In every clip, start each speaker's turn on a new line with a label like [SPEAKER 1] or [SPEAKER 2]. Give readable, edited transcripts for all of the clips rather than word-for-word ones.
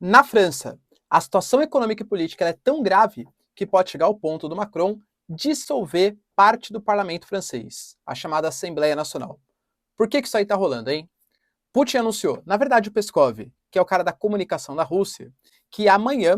[SPEAKER 1] Na França, a situação econômica e política é tão grave que pode chegar ao ponto do Macron dissolver parte do parlamento francês, a chamada Assembleia Nacional. Por que isso aí está rolando, hein? Putin anunciou, na verdade o Peskov, que é o cara da comunicação da Rússia, que amanhã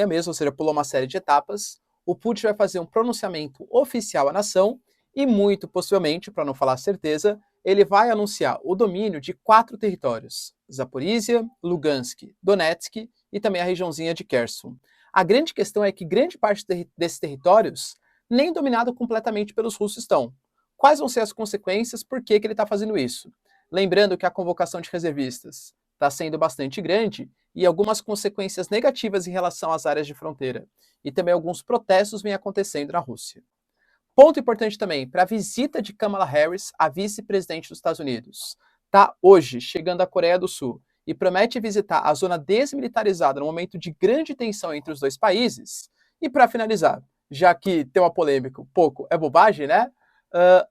[SPEAKER 1] mesmo, ou seja, pulou uma série de etapas, o Putin vai fazer um pronunciamento oficial à nação e muito possivelmente, para não falar certeza, ele vai anunciar o domínio de 4 territórios, Zaporizhia, Lugansk, Donetsk e também a regiãozinha de Kherson. A grande questão é que grande parte desses territórios nem dominado completamente pelos russos estão. Quais vão ser as consequências? Por que ele está fazendo isso? Lembrando que a convocação de reservistas está sendo bastante grande e algumas consequências negativas em relação às áreas de fronteira. E também alguns protestos vêm acontecendo na Rússia. Ponto importante também, para a visita de Kamala Harris, a vice-presidente dos Estados Unidos. Está hoje chegando à Coreia do Sul e promete visitar a zona desmilitarizada no momento de grande tensão entre os dois países. E para finalizar, já que tem uma polêmica, pouco é bobagem, né?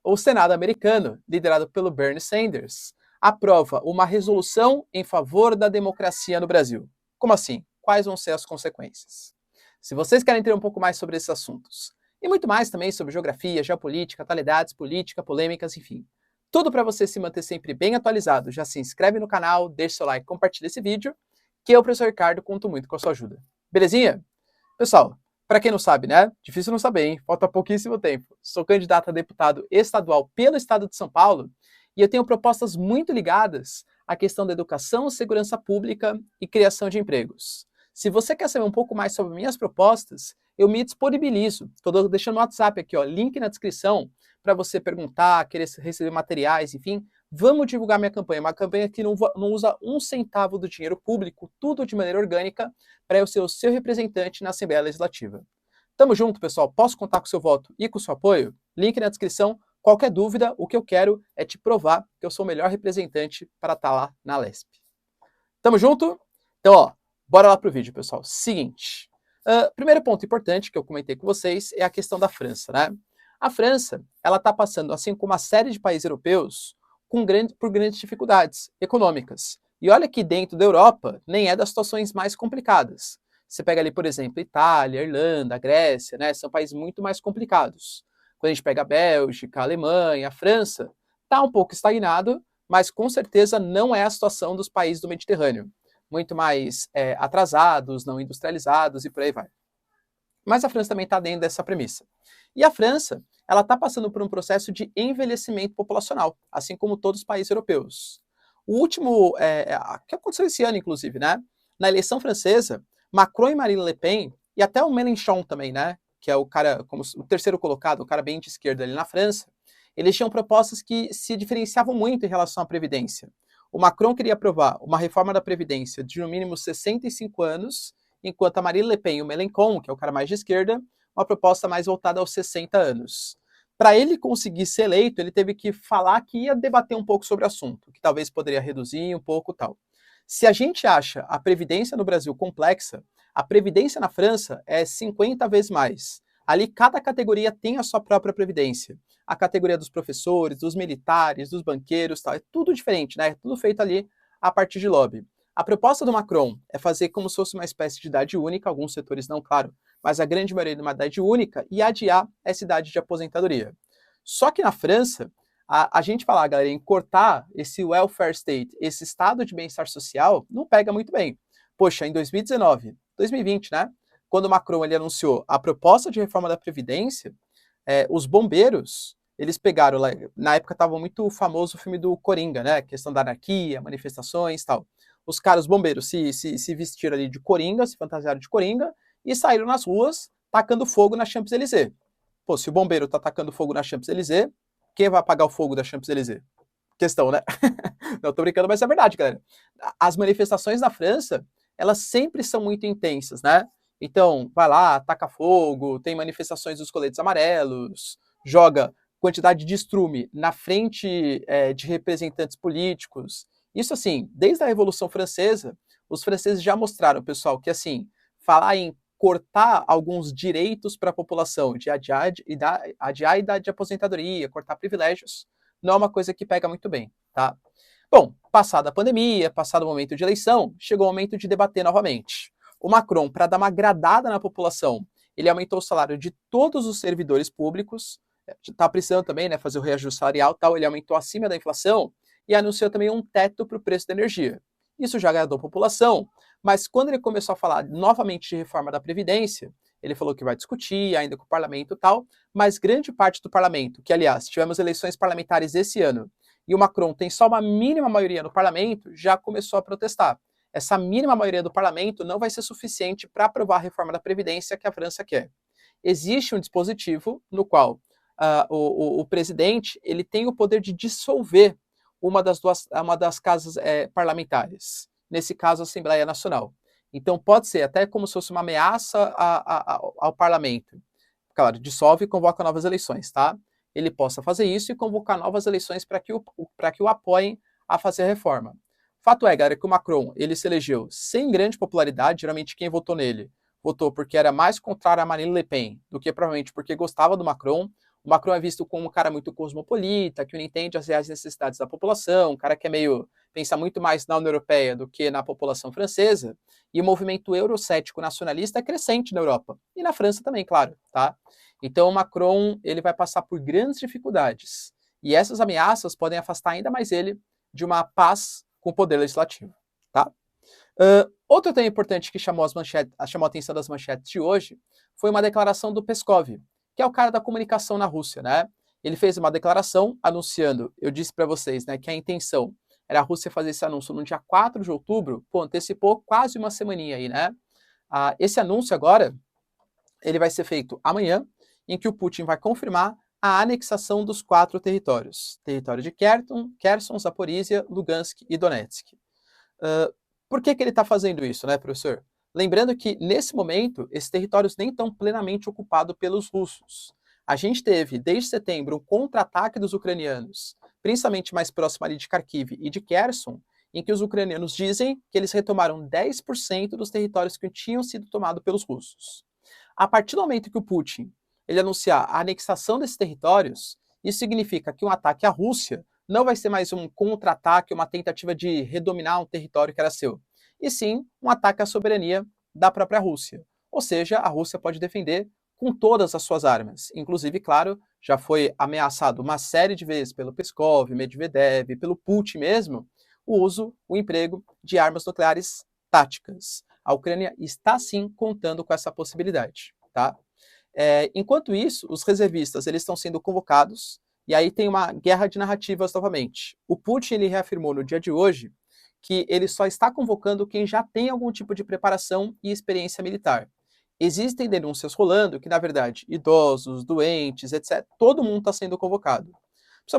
[SPEAKER 1] O Senado americano, liderado pelo Bernie Sanders, aprova uma resolução em favor da democracia no Brasil. Como assim? Quais vão ser as consequências? Se vocês querem entender um pouco mais sobre esses assuntos, e muito mais também sobre geografia, geopolítica, atualidades, política, polêmicas, enfim. Tudo para você se manter sempre bem atualizado. Já se inscreve no canal, deixa seu like, compartilha esse vídeo, que eu, professor Ricardo, conto muito com a sua ajuda. Belezinha? Pessoal, para quem não sabe, né? Difícil não saber, hein? Falta pouquíssimo tempo. Sou candidato a deputado estadual pelo estado de São Paulo e eu tenho propostas muito ligadas à questão da educação, segurança pública e criação de empregos. Se você quer saber um pouco mais sobre minhas propostas, eu me disponibilizo. Estou deixando no WhatsApp aqui, ó, link na descrição, para você perguntar, querer receber materiais, enfim. Vamos divulgar minha campanha. Uma campanha que não usa um centavo do dinheiro público, tudo de maneira orgânica, para eu ser o seu representante na Assembleia Legislativa. Tamo junto, pessoal. Posso contar com o seu voto e com o seu apoio? Link na descrição. Qualquer dúvida, o que eu quero é te provar que eu sou o melhor representante para estar lá na Lesp. Tamo junto? Então, ó, bora lá pro vídeo, pessoal. Seguinte. Primeiro ponto importante que eu comentei com vocês é a questão da França, né? A França, ela está passando, assim como uma série de países europeus, por grandes dificuldades econômicas. E olha que dentro da Europa nem é das situações mais complicadas. Você pega ali, por exemplo, Itália, Irlanda, Grécia, né? São países muito mais complicados. Quando a gente pega a Bélgica, a Alemanha, a França, está um pouco estagnado, mas com certeza não é a situação dos países do Mediterrâneo. Muito mais atrasados, não industrializados e por aí vai. Mas a França também está dentro dessa premissa. E a França, ela está passando por um processo de envelhecimento populacional, assim como todos os países europeus. O último, que aconteceu esse ano, inclusive, né? Na eleição francesa, Macron e Marine Le Pen, e até o Mélenchon também, né? Que é o cara, como o terceiro colocado, o cara bem de esquerda ali na França, eles tinham propostas que se diferenciavam muito em relação à Previdência. O Macron queria aprovar uma reforma da Previdência de no mínimo 65 anos, enquanto a Marine Le Pen e o Mélenchon, que é o cara mais de esquerda, uma proposta mais voltada aos 60 anos. Para ele conseguir ser eleito, ele teve que falar que ia debater um pouco sobre o assunto, que talvez poderia reduzir um pouco tal. Se a gente acha a Previdência no Brasil complexa, a Previdência na França é 50 vezes mais. Ali cada categoria tem a sua própria Previdência. A categoria dos professores, dos militares, dos banqueiros, tal, é tudo diferente, né? É tudo feito ali a partir de lobby. A proposta do Macron é fazer como se fosse uma espécie de idade única, alguns setores não, claro, mas a grande maioria de uma idade única, e adiar essa idade de aposentadoria. Só que na França, a gente falar, galera, em cortar esse welfare state, esse estado de bem-estar social, não pega muito bem. Poxa, em 2019, 2020, né? Quando o Macron ele anunciou a proposta de reforma da Previdência, os bombeiros, eles pegaram, na época estava muito famoso o filme do Coringa, né? Questão da anarquia, manifestações e tal. Os caras, os bombeiros, se vestiram ali de Coringa, se fantasiaram de Coringa e saíram nas ruas tacando fogo na Champs-Élysées. Pô, se o bombeiro tá tacando fogo na Champs-Élysées, quem vai apagar o fogo da Champs-Élysées? Questão, né? Não, tô brincando, mas é verdade, galera. As manifestações na França, elas sempre são muito intensas, né? Então, vai lá, taca fogo, tem manifestações dos coletes amarelos, joga quantidade de estrume na frente de representantes políticos. Isso, assim, desde a Revolução Francesa, os franceses já mostraram, pessoal, que, assim, falar em cortar alguns direitos para a população, de adiar a idade de aposentadoria, cortar privilégios, não é uma coisa que pega muito bem, tá? Bom, passada a pandemia, passado o momento de eleição, chegou o momento de debater novamente. O Macron, para dar uma agradada na população, ele aumentou o salário de todos os servidores públicos, está precisando também, né, fazer o reajuste salarial, tal, ele aumentou acima da inflação e anunciou também um teto para o preço da energia. Isso já agradou a população, mas quando ele começou a falar novamente de reforma da Previdência, ele falou que vai discutir ainda com o parlamento e tal, mas grande parte do parlamento, que aliás, tivemos eleições parlamentares esse ano, e o Macron tem só uma mínima maioria no parlamento, já começou a protestar. Essa mínima maioria do parlamento não vai ser suficiente para aprovar a reforma da Previdência que a França quer. Existe um dispositivo no qual o presidente ele tem o poder de dissolver uma das casas parlamentares, nesse caso a Assembleia Nacional. Então pode ser até como se fosse uma ameaça ao parlamento. Claro, dissolve e convoca novas eleições, tá? Ele possa fazer isso e convocar novas eleições para que o apoiem a fazer a reforma. Fato é, galera, que o Macron ele se elegeu sem grande popularidade, geralmente quem votou nele votou porque era mais contrário a Marine Le Pen do que provavelmente porque gostava do Macron. O Macron é visto como um cara muito cosmopolita, que não entende as reais necessidades da população, um cara que pensa muito mais na União Europeia do que na população francesa, e o movimento eurocético nacionalista é crescente na Europa, e na França também, claro, tá? Então o Macron ele vai passar por grandes dificuldades, e essas ameaças podem afastar ainda mais ele de uma paz com o poder legislativo, tá? Outro tema importante que chamou a atenção das manchetes de hoje foi uma declaração do Peskov, que é o cara da comunicação na Rússia, né? Ele fez uma declaração anunciando, eu disse para vocês, né, que a intenção era a Rússia fazer esse anúncio no dia 4 de outubro, pô, antecipou quase uma semaninha aí, né? Esse anúncio agora, ele vai ser feito amanhã, em que o Putin vai confirmar a anexação dos 4 territórios. Território de Kherson, Zaporizhia, Lugansk e Donetsk. Por que ele está fazendo isso, né, professor? Lembrando que, nesse momento, esses territórios nem estão plenamente ocupados pelos russos. A gente teve, desde setembro, um contra-ataque dos ucranianos, principalmente mais próximo ali de Kharkiv e de Kherson, em que os ucranianos dizem que eles retomaram 10% dos territórios que tinham sido tomados pelos russos. A partir do momento que o Putin ele anunciar a anexação desses territórios, isso significa que um ataque à Rússia não vai ser mais um contra-ataque, uma tentativa de redominar um território que era seu, e sim um ataque à soberania da própria Rússia. Ou seja, a Rússia pode defender com todas as suas armas. Inclusive, claro, já foi ameaçado uma série de vezes pelo Peskov, Medvedev, pelo Putin mesmo, o emprego de armas nucleares táticas. A Ucrânia está sim contando com essa possibilidade, tá? Enquanto isso, os reservistas eles estão sendo convocados, e aí tem uma guerra de narrativas novamente. O Putin ele reafirmou no dia de hoje que ele só está convocando quem já tem algum tipo de preparação e experiência militar. Existem denúncias rolando que, na verdade, idosos, doentes, etc., todo mundo está sendo convocado.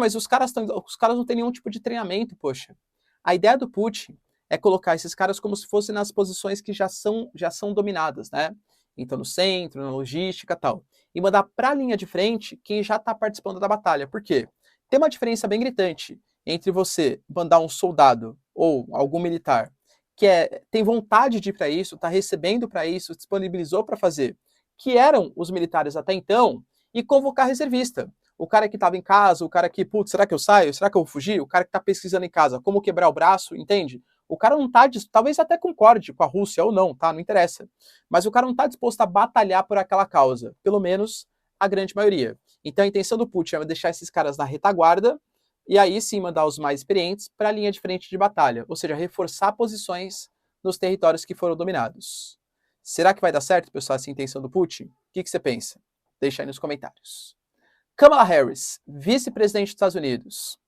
[SPEAKER 1] Mas os caras não têm nenhum tipo de treinamento, poxa. A ideia do Putin é colocar esses caras como se fossem nas posições que já são dominadas, né? Então, no centro, na logística e tal. E mandar para a linha de frente quem já está participando da batalha. Por quê? Tem uma diferença bem gritante entre você mandar um soldado ou algum militar que tem vontade de ir para isso, está recebendo para isso, disponibilizou para fazer, que eram os militares até então, e convocar reservista. O cara que estava em casa, o cara que, putz, será que eu saio? Será que eu vou fugir? O cara que está pesquisando em casa como quebrar o braço, entende? O cara não está, talvez até concorde com a Rússia ou não, tá? Não interessa. Mas o cara não está disposto a batalhar por aquela causa, pelo menos a grande maioria. Então a intenção do Putin é deixar esses caras na retaguarda, e aí sim mandar os mais experientes para a linha de frente de batalha, ou seja, reforçar posições nos territórios que foram dominados. Será que vai dar certo, pessoal, essa intenção do Putin? O que você pensa? Deixa aí nos comentários. Kamala Harris, vice-presidente dos Estados Unidos,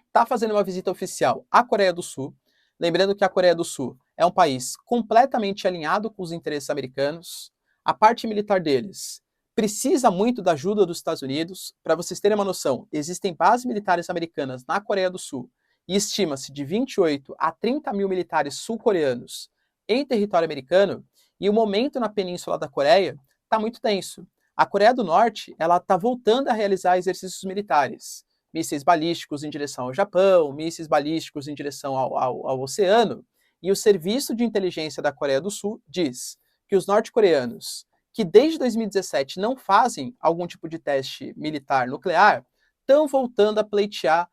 [SPEAKER 1] está fazendo uma visita oficial à Coreia do Sul. Lembrando que a Coreia do Sul é um país completamente alinhado com os interesses americanos. A parte militar deles precisa muito da ajuda dos Estados Unidos. Para vocês terem uma noção, existem bases militares americanas na Coreia do Sul e estima-se de 28 a 30 mil militares sul-coreanos em território americano, e o momento na península da Coreia está muito tenso. A Coreia do Norte ela está voltando a realizar exercícios militares, mísseis balísticos em direção ao Japão, mísseis balísticos em direção ao oceano, e o Serviço de Inteligência da Coreia do Sul diz que os norte-coreanos que desde 2017 não fazem algum tipo de teste militar nuclear, estão voltando a pleitear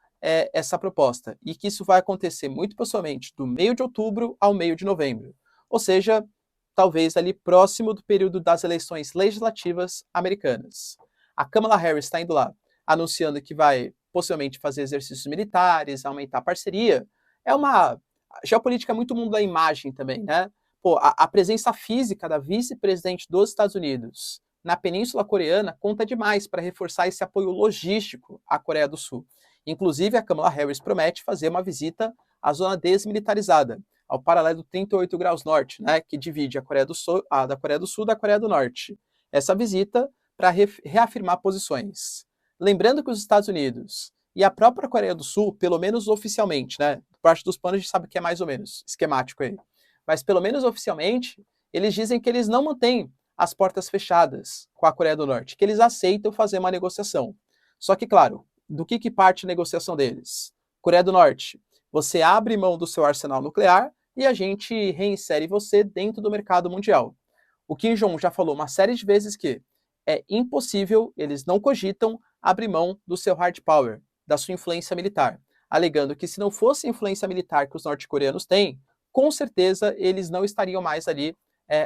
[SPEAKER 1] essa proposta, e que isso vai acontecer muito possivelmente do meio de outubro ao meio de novembro, ou seja, talvez ali próximo do período das eleições legislativas americanas. A Kamala Harris está indo lá, anunciando que vai possivelmente fazer exercícios militares, aumentar a parceria. É uma geopolítica muito mundo da imagem também, né? Pô, a presença física da vice-presidente dos Estados Unidos na Península Coreana conta demais para reforçar esse apoio logístico à Coreia do Sul. Inclusive, a Kamala Harris promete fazer uma visita à zona desmilitarizada, ao paralelo 38 graus norte, né, que divide a Coreia do Sul, da Coreia do Sul da Coreia do Norte. Essa visita para reafirmar posições. Lembrando que os Estados Unidos e a própria Coreia do Sul, pelo menos oficialmente, né, parte dos planos a gente sabe que é mais ou menos esquemático aí, mas pelo menos oficialmente, eles dizem que eles não mantêm as portas fechadas com a Coreia do Norte, que eles aceitam fazer uma negociação. Só que, claro, do que parte a negociação deles? Coreia do Norte, você abre mão do seu arsenal nuclear e a gente reinsere você dentro do mercado mundial. O Kim Jong já falou uma série de vezes que é impossível, eles não cogitam abrir mão do seu hard power, da sua influência militar, alegando que se não fosse a influência militar que os norte-coreanos têm, com certeza eles não estariam mais ali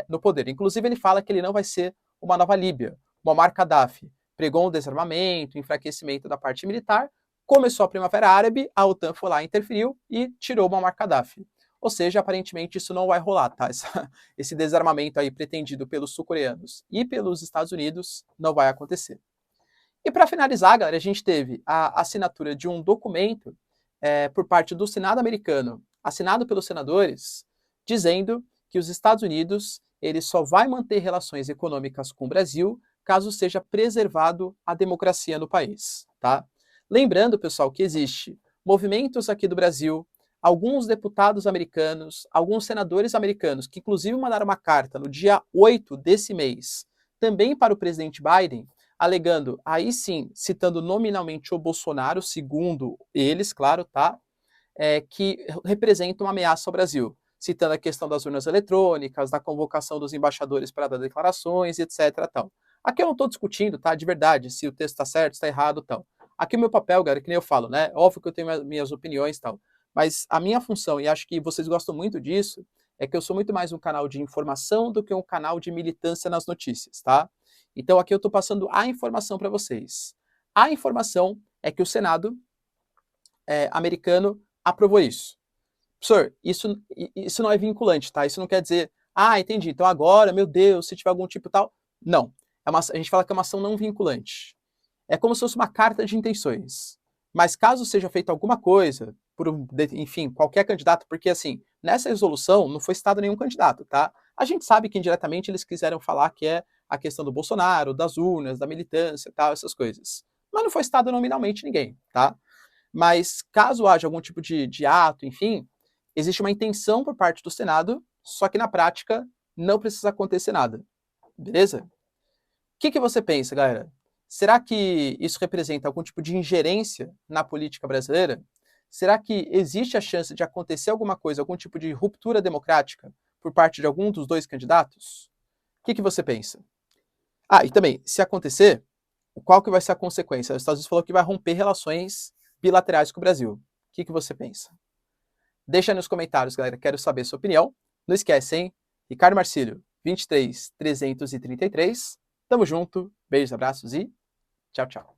[SPEAKER 1] no poder. Inclusive ele fala que ele não vai ser uma nova Líbia, Muammar Gaddafi, pregou um desarmamento, enfraquecimento da parte militar, começou a Primavera Árabe, a OTAN foi lá, interferiu e tirou Muammar Gaddafi. Ou seja, aparentemente isso não vai rolar, tá? Esse desarmamento aí pretendido pelos sul-coreanos e pelos Estados Unidos não vai acontecer. E para finalizar, galera, a gente teve a assinatura de um documento por parte do Senado americano, assinado pelos senadores, dizendo que os Estados Unidos ele só vai manter relações econômicas com o Brasil caso seja preservado a democracia no país, tá? Lembrando, pessoal, que existe movimentos aqui do Brasil, alguns deputados americanos, alguns senadores americanos, que inclusive mandaram uma carta no dia 8 desse mês, também para o presidente Biden, alegando, aí sim, citando nominalmente o Bolsonaro, segundo eles, claro, tá? Que representa uma ameaça ao Brasil, citando a questão das urnas eletrônicas, da convocação dos embaixadores para dar declarações, etc. Tal. Aqui eu não estou discutindo, tá? De verdade, se o texto está certo, está errado, tal. Aqui o meu papel, galera, que nem eu falo, né? Óbvio que eu tenho minhas opiniões, tal. Mas a minha função, e acho que vocês gostam muito disso, é que eu sou muito mais um canal de informação do que um canal de militância nas notícias, tá? Então aqui eu estou passando a informação para vocês. A informação é que o Senado americano aprovou isso. Professor, isso não é vinculante, tá? Isso não quer dizer, entendi, então agora, meu Deus, se tiver algum tipo tal. Não. A gente fala que é uma ação não vinculante. É como se fosse uma carta de intenções. Mas caso seja feita alguma coisa, enfim, qualquer candidato, porque assim, nessa resolução não foi citado nenhum candidato, tá? A gente sabe que indiretamente eles quiseram falar que é a questão do Bolsonaro, das urnas, da militância, tal, essas coisas. Mas não foi citado nominalmente ninguém, tá? Mas caso haja algum tipo de ato, enfim, existe uma intenção por parte do Senado, só que na prática não precisa acontecer nada. Beleza? O que você pensa, galera? Será que isso representa algum tipo de ingerência na política brasileira? Será que existe a chance de acontecer alguma coisa, algum tipo de ruptura democrática por parte de algum dos dois candidatos? O que você pensa? E também, se acontecer, qual que vai ser a consequência? Os Estados Unidos falou que vai romper relações bilaterais com o Brasil. O que você pensa? Deixa aí nos comentários, galera. Quero saber a sua opinião. Não esquece, hein? Ricardo Marcílio, 23333. Tamo junto. Beijos, abraços e tchau, tchau.